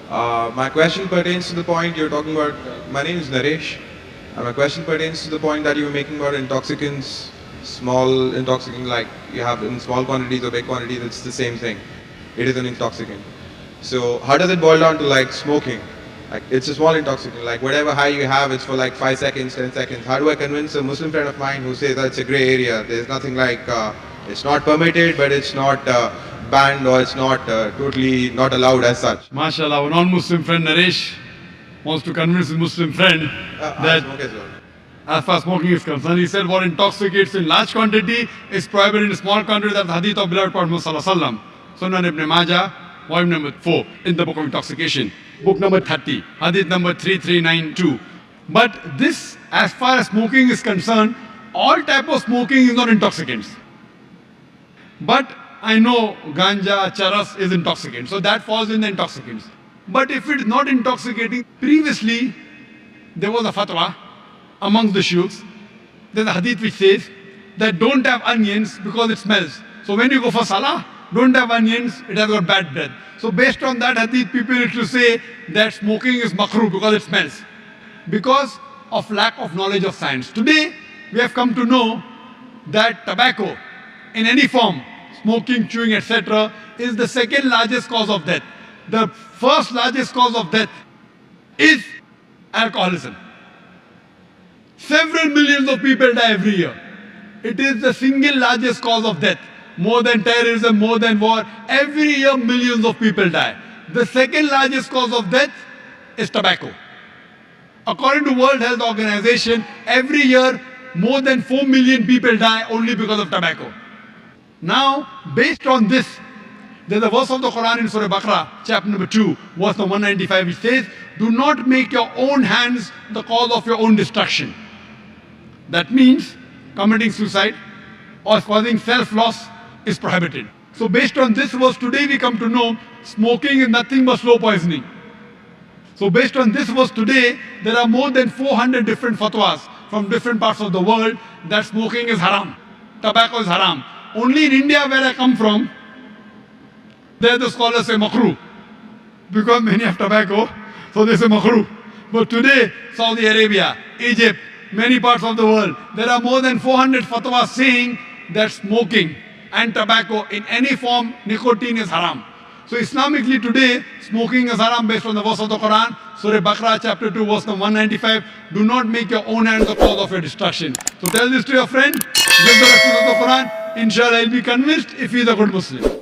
My question pertains to the point you're talking about. My name is Naresh. My question pertains to the point that you were making about intoxicants, small intoxicant, like you have in small quantities or big quantities, it's the same thing. It is an intoxicant. So how does it boil down to like smoking? Like it's a small intoxicant, like whatever high you have, it's for like 5 seconds, 10 seconds. How do I convince a Muslim friend of mine who says that it's a grey area? There's nothing like, it's not permitted, but it's not banned or it's not totally not allowed as such. MashaAllah, a non-Muslim friend Naresh wants to convince his Muslim friend I that smoke as well. as far as smoking is concerned, he said what intoxicates in large quantity is prohibited in small quantity. That's the hadith of beloved Prophet Muhammad Sallallahu Alaihi Wasallam. Sunan Ibn Majah, volume number 4 in the book of intoxication. Book number 30, hadith number 3392. But this, as far as smoking is concerned, all type of smoking is not intoxicants. But I know ganja, charas is intoxicant, so that falls in the intoxicants. But if it is not intoxicating, previously there was a fatwa amongst the shuyukhs. There's a hadith which says that don't have onions because it smells. So when you go for salah, don't have onions, it has got bad breath. So based on that hadith, people used to say that smoking is makruh because it smells. Because of lack of knowledge of science. Today, we have come to know that tobacco, in any form, smoking, chewing, etc., is the second largest cause of death. The first largest cause of death is alcoholism. Several millions of people die every year. It is the single largest cause of death. More than terrorism, more than war. Every year, millions of people die. The second largest cause of death is tobacco. According to World Health Organization, every year, more than 4 million people die only because of tobacco. Now, based on this, there's a verse of the Quran in Surah Baqarah, chapter number 2, verse number 195, which says, do not make your own hands the cause of your own destruction. That means committing suicide or causing self-loss is prohibited. So based on this verse, today we come to know smoking is nothing but slow poisoning. So based on this verse today, there are more than 400 different fatwas from different parts of the world that smoking is haram. Tobacco is haram. Only in India, where I come from, there the scholars say makruh. Because many have tobacco, so they say makruh. But today, Saudi Arabia, Egypt, many parts of the world, there are more than 400 fatwas saying that smoking and tobacco in any form, nicotine is haram. So Islamically today, smoking is haram based on the verse of the Quran, Surah Baqarah chapter 2 verse number 195. Do not make your own hands the cause of your destruction. So tell this to your friend, give the reference of the Quran, inshallah he'll be convinced if he is a good Muslim.